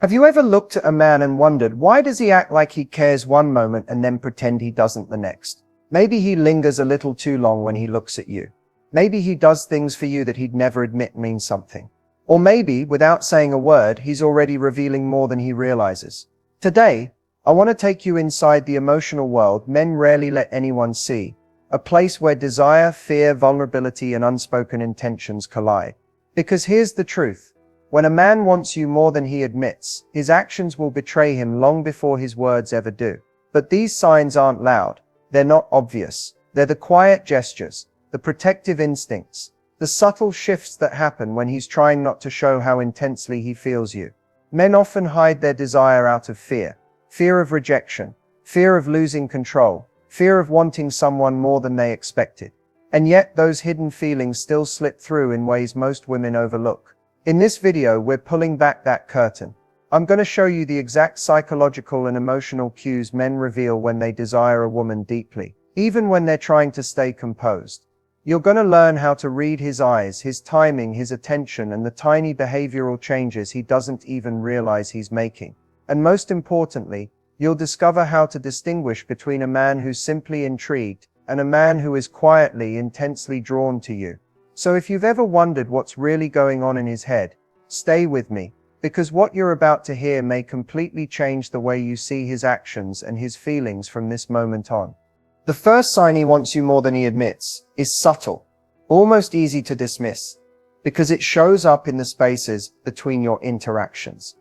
Have you ever looked at a man and wondered, why does he act like he cares one moment and then pretend he doesn't the next? Maybe he lingers a little too long when he looks at you. Maybe he does things for you that he'd never admit mean something. Or maybe, without saying a word, he's already revealing more than he realizes. Today, I want to take you inside the emotional world men rarely let anyone see. A place where desire, fear, vulnerability, and unspoken intentions collide. Because here's the truth. When a man wants you more than he admits, his actions will betray him long before his words ever do. But these signs aren't loud. They're not obvious. They're the quiet gestures, the protective instincts, the subtle shifts that happen when he's trying not to show how intensely he feels you. Men often hide their desire out of fear. Fear of rejection, fear of losing control, fear of wanting someone more than they expected. And yet those hidden feelings still slip through in ways most women overlook. In this video, we're pulling back that curtain. I'm going to show you the exact psychological and emotional cues men reveal when they desire a woman deeply, even when they're trying to stay composed. You're going to learn how to read his eyes, his timing, his attention, and the tiny behavioral changes he doesn't even realize he's making. And most importantly, you'll discover how to distinguish between a man who's simply intrigued and a man who is quietly, intensely drawn to you. So if you've ever wondered what's really going on in his head, stay with me, because what you're about to hear may completely change the way you see his actions and his feelings from this moment on. The first sign he wants you more than he admits is subtle, almost easy to dismiss, because it shows up in the spaces between your interactions.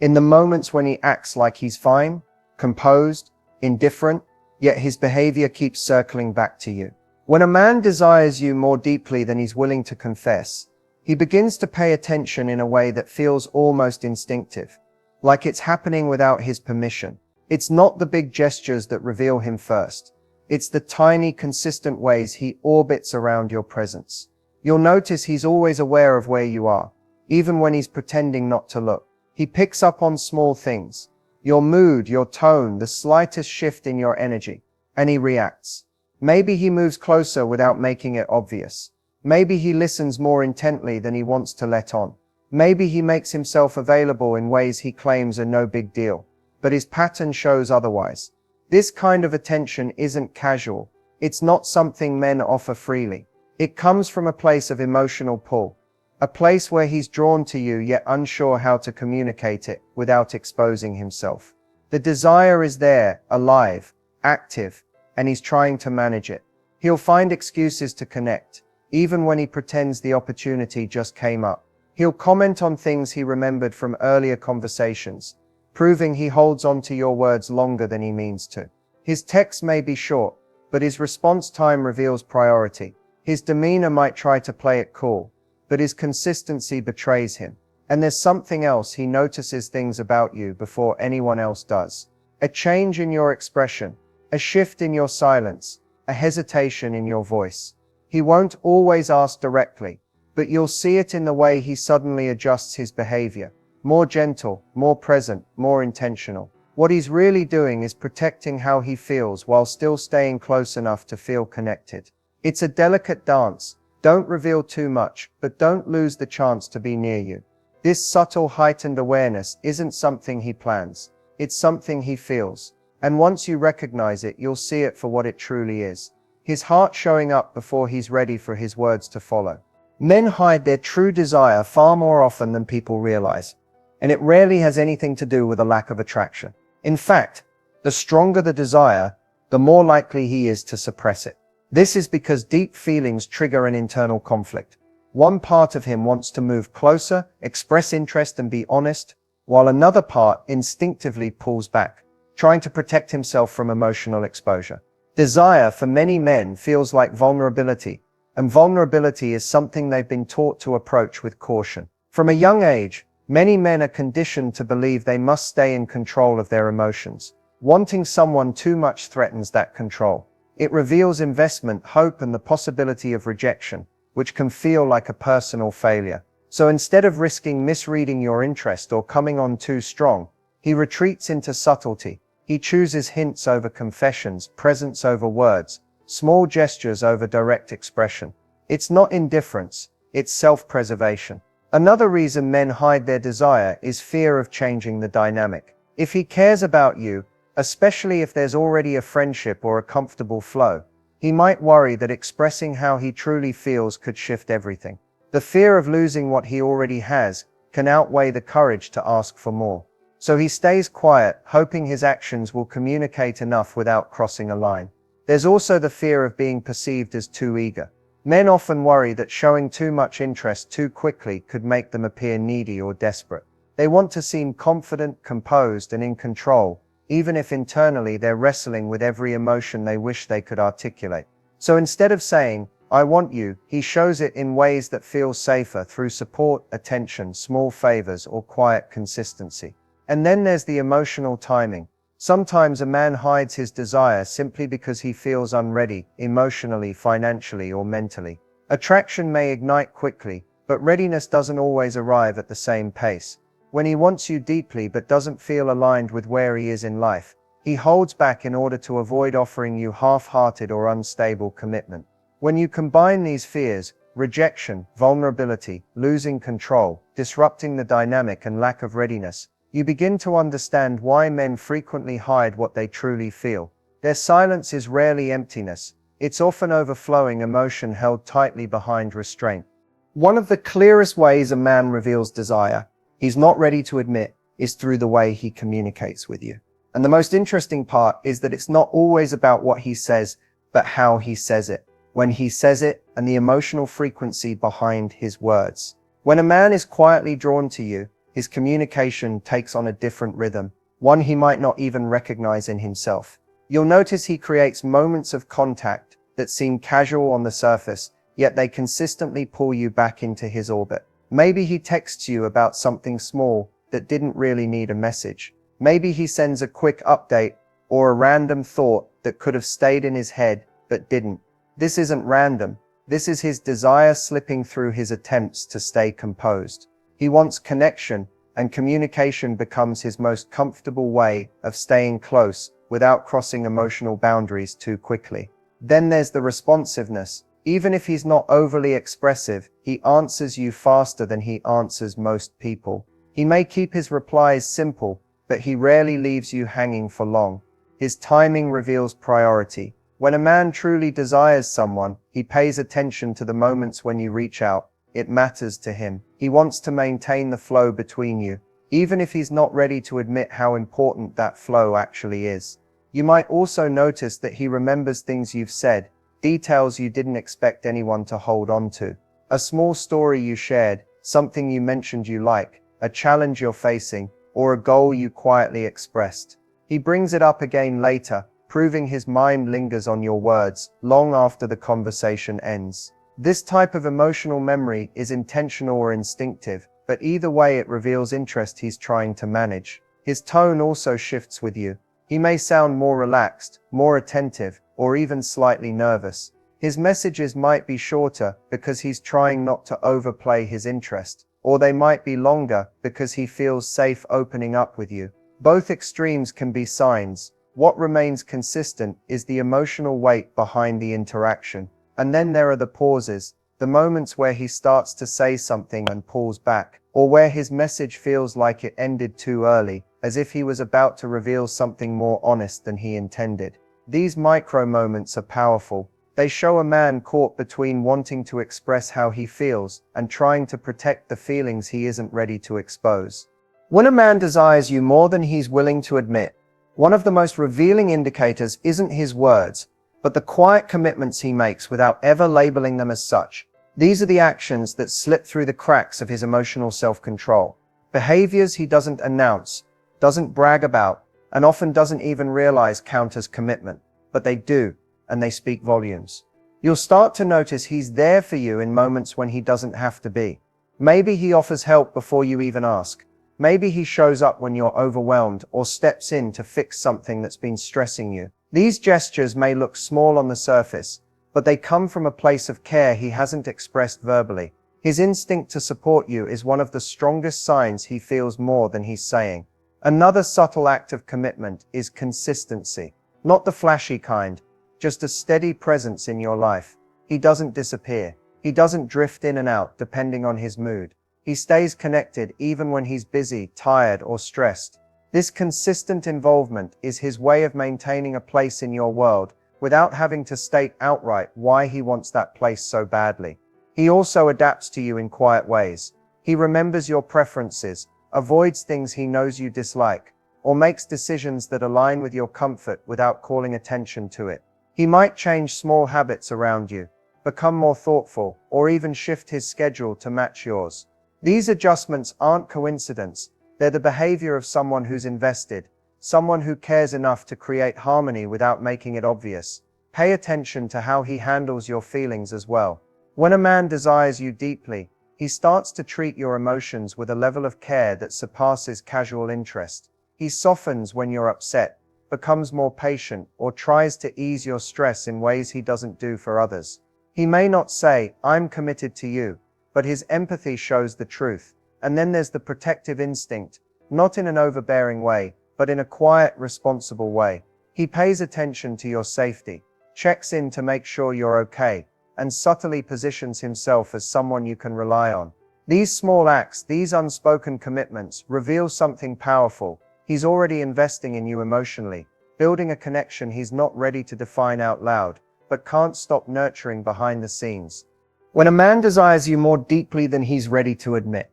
In the moments when he acts like he's fine, composed, indifferent, yet his behavior keeps circling back to you. When a man desires you more deeply than he's willing to confess, he begins to pay attention in a way that feels almost instinctive, like it's happening without his permission. It's not the big gestures that reveal him first. It's the tiny, consistent ways he orbits around your presence. You'll notice he's always aware of where you are, even when he's pretending not to look. He picks up on small things, your mood, your tone, the slightest shift in your energy, and he reacts. Maybe he moves closer without making it obvious. Maybe he listens more intently than he wants to let on. Maybe he makes himself available in ways he claims are no big deal, but his pattern shows otherwise. This kind of attention isn't casual. It's not something men offer freely. It comes from a place of emotional pull, a place where he's drawn to you yet unsure how to communicate it without exposing himself. The desire is there, alive, active, and he's trying to manage it. He'll find excuses to connect, even when he pretends the opportunity just came up. He'll comment on things he remembered from earlier conversations, proving he holds on to your words longer than he means to. His text may be short, but his response time reveals priority. His demeanor might try to play it cool, but his consistency betrays him. And there's something else. He notices things about you before anyone else does. A change in your expression, a shift in your silence, a hesitation in your voice. He won't always ask directly, but you'll see it in the way he suddenly adjusts his behavior. More gentle, more present, more intentional. What he's really doing is protecting how he feels while still staying close enough to feel connected. It's a delicate dance. Don't reveal too much, but don't lose the chance to be near you. This subtle, heightened awareness isn't something he plans. It's something he feels. And once you recognize it, you'll see it for what it truly is. His heart showing up before he's ready for his words to follow. Men hide their true desire far more often than people realize. And it rarely has anything to do with a lack of attraction. In fact, the stronger the desire, the more likely he is to suppress it. This is because deep feelings trigger an internal conflict. One part of him wants to move closer, express interest, and be honest, while another part instinctively pulls back, trying to protect himself from emotional exposure. Desire for many men feels like vulnerability, and vulnerability is something they've been taught to approach with caution. From a young age, many men are conditioned to believe they must stay in control of their emotions. Wanting someone too much threatens that control. It reveals investment, hope, and the possibility of rejection, which can feel like a personal failure. So instead of risking misreading your interest or coming on too strong, he retreats into subtlety. He chooses hints over confessions, presence over words, small gestures over direct expression. It's not indifference, it's self-preservation. Another reason men hide their desire is fear of changing the dynamic. If he cares about you, especially if there's already a friendship or a comfortable flow, he might worry that expressing how he truly feels could shift everything. The fear of losing what he already has can outweigh the courage to ask for more. So he stays quiet, hoping his actions will communicate enough without crossing a line. There's also the fear of being perceived as too eager. Men often worry that showing too much interest too quickly could make them appear needy or desperate. They want to seem confident, composed, and in control, even if internally they're wrestling with every emotion they wish they could articulate. So instead of saying, "I want you," he shows it in ways that feel safer through support, attention, small favors, or quiet consistency. And then there's the emotional timing. Sometimes a man hides his desire simply because he feels unready, emotionally, financially, or mentally. Attraction may ignite quickly, but readiness doesn't always arrive at the same pace. When he wants you deeply but doesn't feel aligned with where he is in life, he holds back in order to avoid offering you half-hearted or unstable commitment. When you combine these fears, rejection, vulnerability, losing control, disrupting the dynamic, and lack of readiness, you begin to understand why men frequently hide what they truly feel. Their silence is rarely emptiness. It's often overflowing emotion held tightly behind restraint. One of the clearest ways a man reveals desire he's not ready to admit is through the way he communicates with you. And the most interesting part is that it's not always about what he says, but how he says it, when he says it, and the emotional frequency behind his words. When a man is quietly drawn to you, his communication takes on a different rhythm, one he might not even recognize in himself. You'll notice he creates moments of contact that seem casual on the surface, yet they consistently pull you back into his orbit. Maybe he texts you about something small that didn't really need a message. Maybe he sends a quick update or a random thought that could have stayed in his head but didn't. This isn't random. This is his desire slipping through his attempts to stay composed. He wants connection, and communication becomes his most comfortable way of staying close without crossing emotional boundaries too quickly. Then there's the responsiveness. Even if he's not overly expressive, he answers you faster than he answers most people. He may keep his replies simple, but he rarely leaves you hanging for long. His timing reveals priority. When a man truly desires someone, he pays attention to the moments when you reach out. It matters to him. He wants to maintain the flow between you, even if he's not ready to admit how important that flow actually is. You might also notice that he remembers things you've said, details you didn't expect anyone to hold on to. A small story you shared, something you mentioned you like, a challenge you're facing, or a goal you quietly expressed. He brings it up again later, proving his mind lingers on your words long after the conversation ends. This type of emotional memory is intentional or instinctive, but either way it reveals interest he's trying to manage. His tone also shifts with you. He may sound more relaxed, more attentive, or even slightly nervous. His messages might be shorter because he's trying not to overplay his interest, or they might be longer because he feels safe opening up with you. Both extremes can be signs. What remains consistent is the emotional weight behind the interaction. And then there are the pauses, the moments where he starts to say something and pulls back, or where his message feels like it ended too early, as if he was about to reveal something more honest than he intended. These micro moments are powerful. They show a man caught between wanting to express how he feels and trying to protect the feelings he isn't ready to expose. When a man desires you more than he's willing to admit, one of the most revealing indicators isn't his words, but the quiet commitments he makes without ever labeling them as such. These are the actions that slip through the cracks of his emotional self-control. Behaviors he doesn't announce, doesn't brag about, and often doesn't even realize count as commitment, but they do, and they speak volumes. You'll start to notice he's there for you in moments when he doesn't have to be. Maybe he offers help before you even ask. Maybe he shows up when you're overwhelmed or steps in to fix something that's been stressing you. These gestures may look small on the surface, but they come from a place of care he hasn't expressed verbally. His instinct to support you is one of the strongest signs he feels more than he's saying. Another subtle act of commitment is consistency. Not the flashy kind, just a steady presence in your life. He doesn't disappear. He doesn't drift in and out depending on his mood. He stays connected even when he's busy, tired, or stressed. This consistent involvement is his way of maintaining a place in your world without having to state outright why he wants that place so badly. He also adapts to you in quiet ways. He remembers your preferences, avoids things he knows you dislike, or makes decisions that align with your comfort without calling attention to it. He might change small habits around you, become more thoughtful, or even shift his schedule to match yours. These adjustments aren't coincidence. They're the behavior of someone who's invested, someone who cares enough to create harmony without making it obvious. Pay attention to how he handles your feelings as well. When a man desires you deeply, he starts to treat your emotions with a level of care that surpasses casual interest. He softens when you're upset, becomes more patient, or tries to ease your stress in ways he doesn't do for others. He may not say, "I'm committed to you," but his empathy shows the truth. And then there's the protective instinct, not in an overbearing way, but in a quiet, responsible way. He pays attention to your safety, checks in to make sure you're okay, and subtly positions himself as someone you can rely on. These small acts, these unspoken commitments, reveal something powerful. He's already investing in you emotionally, building a connection he's not ready to define out loud, but can't stop nurturing behind the scenes. When a man desires you more deeply than he's ready to admit,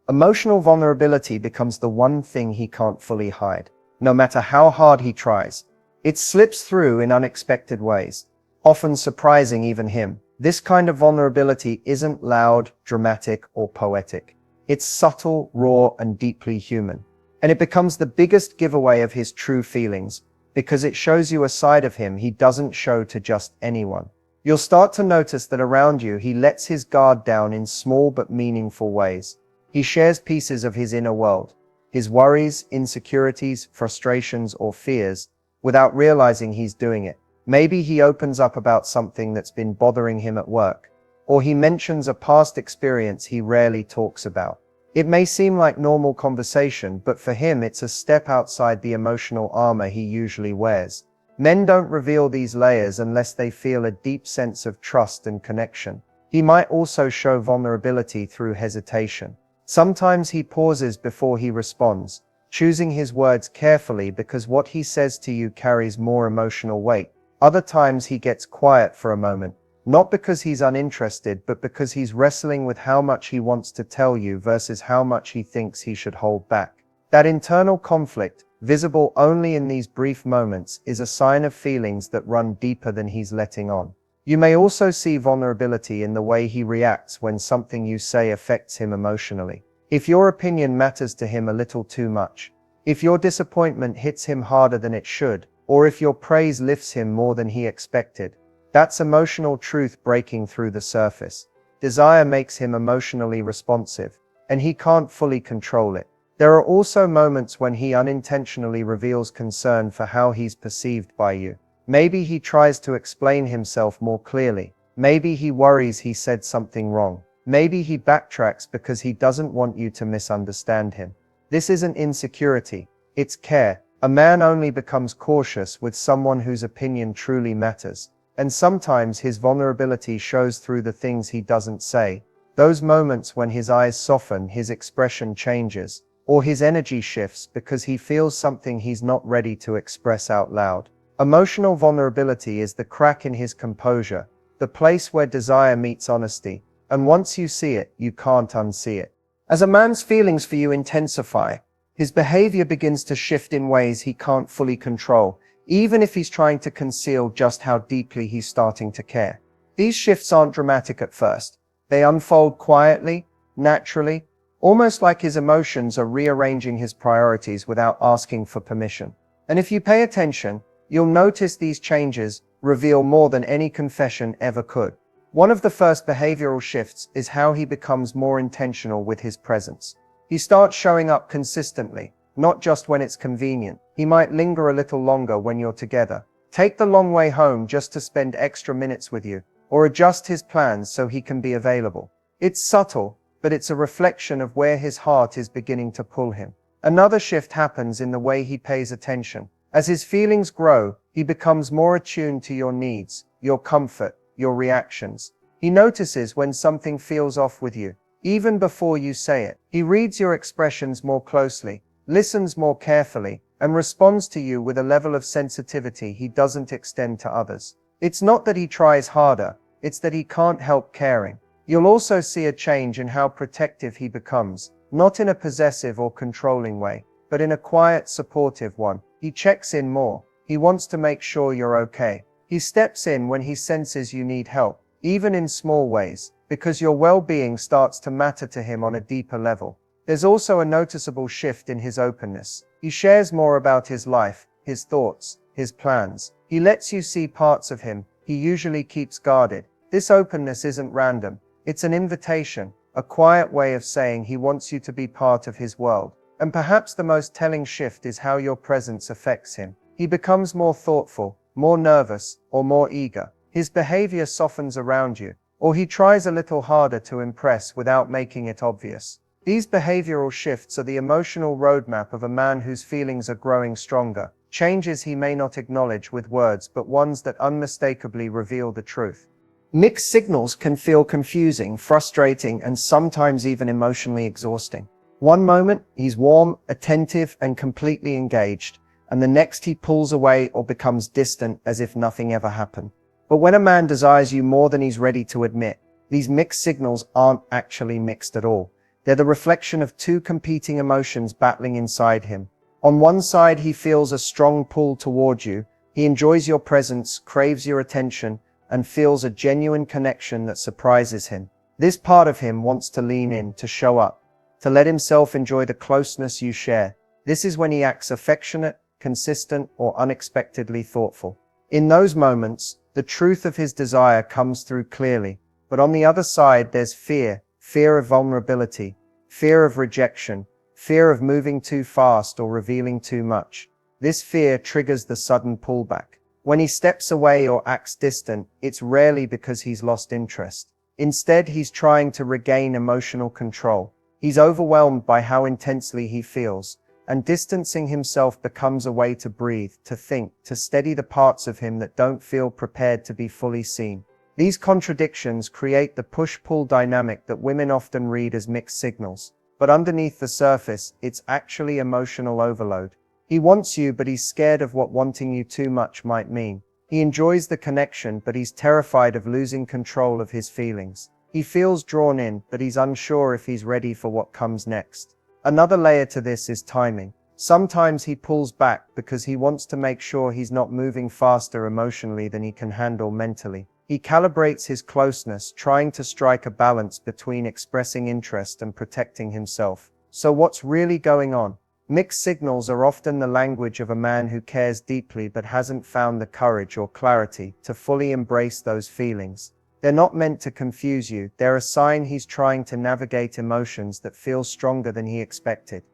emotional vulnerability becomes the one thing he can't fully hide. No matter how hard he tries, it slips through in unexpected ways, often surprising even him. This kind of vulnerability isn't loud, dramatic, or poetic. It's subtle, raw, and deeply human. And it becomes the biggest giveaway of his true feelings, because it shows you a side of him he doesn't show to just anyone. You'll start to notice that around you he lets his guard down in small but meaningful ways. He shares pieces of his inner world, his worries, insecurities, frustrations, or fears, without realizing he's doing it. Maybe he opens up about something that's been bothering him at work, or he mentions a past experience he rarely talks about. It may seem like normal conversation, but for him it's a step outside the emotional armor he usually wears. Men don't reveal these layers unless they feel a deep sense of trust and connection. He might also show vulnerability through hesitation. Sometimes he pauses before he responds, choosing his words carefully because what he says to you carries more emotional weight. Other times he gets quiet for a moment, not because he's uninterested, but because he's wrestling with how much he wants to tell you versus how much he thinks he should hold back. That internal conflict, visible only in these brief moments, is a sign of feelings that run deeper than he's letting on. You may also see vulnerability in the way he reacts when something you say affects him emotionally. If your opinion matters to him a little too much, if your disappointment hits him harder than it should, or if your praise lifts him more than he expected, that's emotional truth breaking through the surface. Desire makes him emotionally responsive, and he can't fully control it. There are also moments when he unintentionally reveals concern for how he's perceived by you. Maybe he tries to explain himself more clearly. Maybe he worries he said something wrong. Maybe he backtracks because he doesn't want you to misunderstand him. This isn't insecurity, it's care. A man only becomes cautious with someone whose opinion truly matters. And sometimes his vulnerability shows through the things he doesn't say. Those moments when his eyes soften, his expression changes, or his energy shifts because he feels something he's not ready to express out loud. Emotional vulnerability is the crack in his composure, the place where desire meets honesty, and once you see it, you can't unsee it. As a man's feelings for you intensify, his behavior begins to shift in ways he can't fully control, even if he's trying to conceal just how deeply he's starting to care. These shifts aren't dramatic at first. They unfold quietly, naturally, almost like his emotions are rearranging his priorities without asking for permission. And if you pay attention, you'll notice these changes reveal more than any confession ever could. One of the first behavioral shifts is how he becomes more intentional with his presence. He starts showing up consistently, not just when it's convenient. He might linger a little longer when you're together, take the long way home just to spend extra minutes with you, or adjust his plans so he can be available. It's subtle, but it's a reflection of where his heart is beginning to pull him. Another shift happens in the way he pays attention. As his feelings grow, he becomes more attuned to your needs, your comfort, your reactions. He notices when something feels off with you, even before you say it. He reads your expressions more closely, listens more carefully, and responds to you with a level of sensitivity he doesn't extend to others. It's not that he tries harder, it's that he can't help caring. You'll also see a change in how protective he becomes, not in a possessive or controlling way, but in a quiet, supportive one. He checks in more. He wants to make sure you're okay. He steps in when he senses you need help, even in small ways, because your well-being starts to matter to him on a deeper level. There's also a noticeable shift in his openness. He shares more about his life, his thoughts, his plans. He lets you see parts of him he usually keeps guarded. This openness isn't random. It's an invitation, a quiet way of saying he wants you to be part of his world. And perhaps the most telling shift is how your presence affects him. He becomes more thoughtful, more nervous, or more eager. His behavior softens around you, or he tries a little harder to impress without making it obvious. These behavioral shifts are the emotional roadmap of a man whose feelings are growing stronger, changes he may not acknowledge with words but ones that unmistakably reveal the truth. Mixed signals can feel confusing, frustrating, and sometimes even emotionally exhausting. One moment, he's warm, attentive, and completely engaged, and the next he pulls away or becomes distant as if nothing ever happened. But when a man desires you more than he's ready to admit, these mixed signals aren't actually mixed at all. They're the reflection of two competing emotions battling inside him. On one side, he feels a strong pull toward you. He enjoys your presence, craves your attention, and feels a genuine connection that surprises him. This part of him wants to lean in, to show up, to let himself enjoy the closeness you share. This is when he acts affectionate, consistent, or unexpectedly thoughtful. In those moments, the truth of his desire comes through clearly. But on the other side, there's fear of vulnerability, fear of rejection, fear of moving too fast or revealing too much. This fear triggers the sudden pullback. When he steps away or acts distant, it's rarely because he's lost interest. Instead, he's trying to regain emotional control. He's overwhelmed by how intensely he feels, and distancing himself becomes a way to breathe, to think, to steady the parts of him that don't feel prepared to be fully seen. These contradictions create the push-pull dynamic that women often read as mixed signals. But underneath the surface, it's actually emotional overload. He wants you, but he's scared of what wanting you too much might mean. He enjoys the connection, but he's terrified of losing control of his feelings. He feels drawn in, but he's unsure if he's ready for what comes next. Another layer to this is timing. Sometimes he pulls back because he wants to make sure he's not moving faster emotionally than he can handle mentally. He calibrates his closeness, trying to strike a balance between expressing interest and protecting himself. So what's really going on? Mixed signals are often the language of a man who cares deeply but hasn't found the courage or clarity to fully embrace those feelings. They're not meant to confuse you. They're a sign he's trying to navigate emotions that feel stronger than he expected.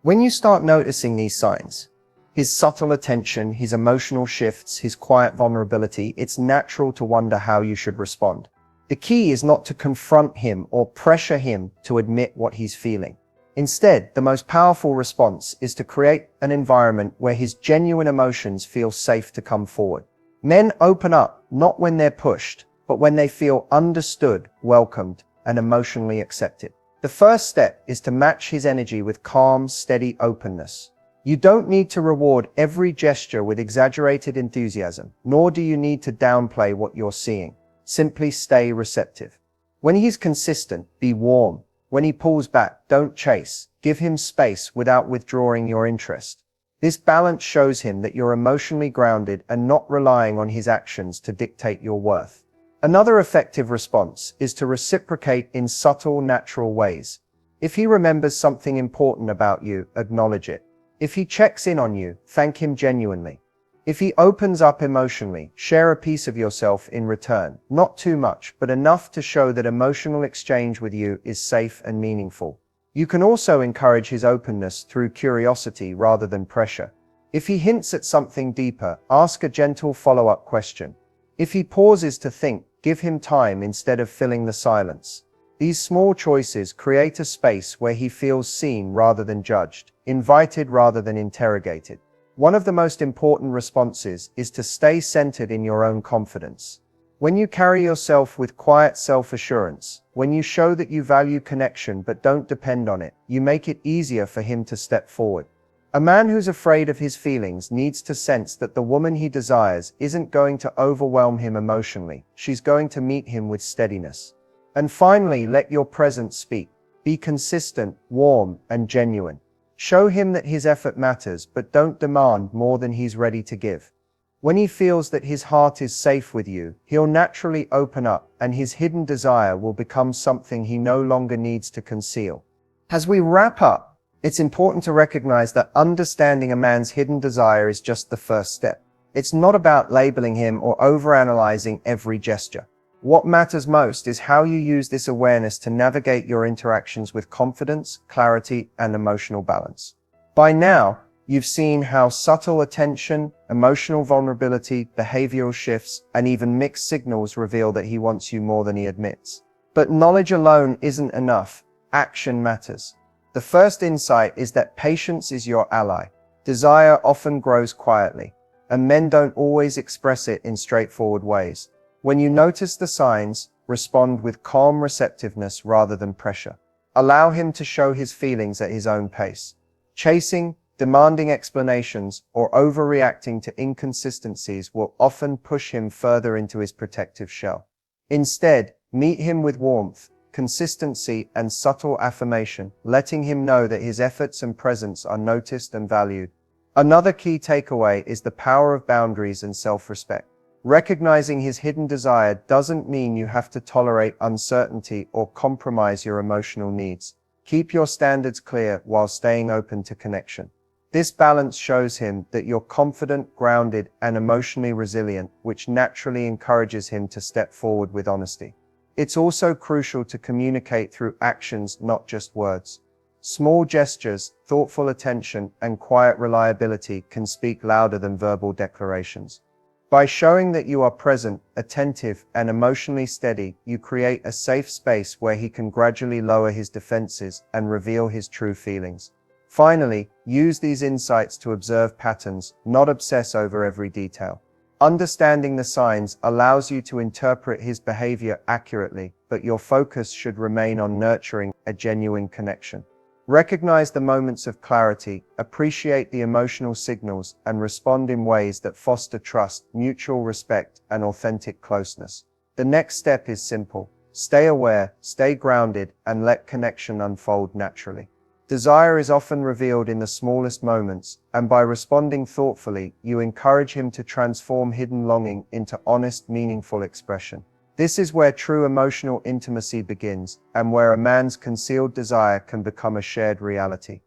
When you start noticing these signs, his subtle attention, his emotional shifts, his quiet vulnerability, it's natural to wonder how you should respond. The key is not to confront him or pressure him to admit what he's feeling. Instead, the most powerful response is to create an environment where his genuine emotions feel safe to come forward. Men open up, not when they're pushed, but when they feel understood, welcomed, and emotionally accepted. The first step is to match his energy with calm, steady openness. You don't need to reward every gesture with exaggerated enthusiasm, nor do you need to downplay what you're seeing. Simply stay receptive. When he's consistent, be warm. When he pulls back, don't chase. Give him space without withdrawing your interest. This balance shows him that you're emotionally grounded and not relying on his actions to dictate your worth. Another effective response is to reciprocate in subtle, natural ways. If he remembers something important about you, acknowledge it. If he checks in on you, thank him genuinely. If he opens up emotionally, share a piece of yourself in return. Not too much, but enough to show that emotional exchange with you is safe and meaningful. You can also encourage his openness through curiosity rather than pressure. If he hints at something deeper, ask a gentle follow-up question. If he pauses to think, give him time instead of filling the silence. These small choices create a space where he feels seen rather than judged, invited rather than interrogated. One of the most important responses is to stay centered in your own confidence. When you carry yourself with quiet self-assurance, when you show that you value connection but don't depend on it, you make it easier for him to step forward. A man who's afraid of his feelings needs to sense that the woman he desires isn't going to overwhelm him emotionally, she's going to meet him with steadiness. And finally, let your presence speak. Be consistent, warm, and genuine. Show him that his effort matters, but don't demand more than he's ready to give. When he feels that his heart is safe with you, he'll naturally open up, and his hidden desire will become something he no longer needs to conceal. As we wrap up, it's important to recognize that understanding a man's hidden desire is just the first step. It's not about labeling him or overanalyzing every gesture. What matters most is how you use this awareness to navigate your interactions with confidence, clarity, and emotional balance. By now, you've seen how subtle attention, emotional vulnerability, behavioral shifts, and even mixed signals reveal that he wants you more than he admits. But knowledge alone isn't enough. Action matters. The first insight is that patience is your ally. Desire often grows quietly, and men don't always express it in straightforward ways. When you notice the signs, respond with calm receptiveness rather than pressure. Allow him to show his feelings at his own pace. Chasing, demanding explanations, or overreacting to inconsistencies will often push him further into his protective shell. Instead, meet him with warmth, consistency, and subtle affirmation, letting him know that his efforts and presence are noticed and valued. Another key takeaway is the power of boundaries and self-respect. Recognizing his hidden desire doesn't mean you have to tolerate uncertainty or compromise your emotional needs. Keep your standards clear while staying open to connection. This balance shows him that you're confident, grounded, and emotionally resilient, which naturally encourages him to step forward with honesty. It's also crucial to communicate through actions, not just words. Small gestures, thoughtful attention, and quiet reliability can speak louder than verbal declarations. By showing that you are present, attentive, and emotionally steady, you create a safe space where he can gradually lower his defenses and reveal his true feelings. Finally, use these insights to observe patterns, not obsess over every detail. Understanding the signs allows you to interpret his behavior accurately, but your focus should remain on nurturing a genuine connection. Recognize the moments of clarity, appreciate the emotional signals, and respond in ways that foster trust, mutual respect, and authentic closeness. The next step is simple. Stay aware, stay grounded, and let connection unfold naturally. Desire is often revealed in the smallest moments, and by responding thoughtfully, you encourage him to transform hidden longing into honest, meaningful expression. This is where true emotional intimacy begins, and where a man's concealed desire can become a shared reality.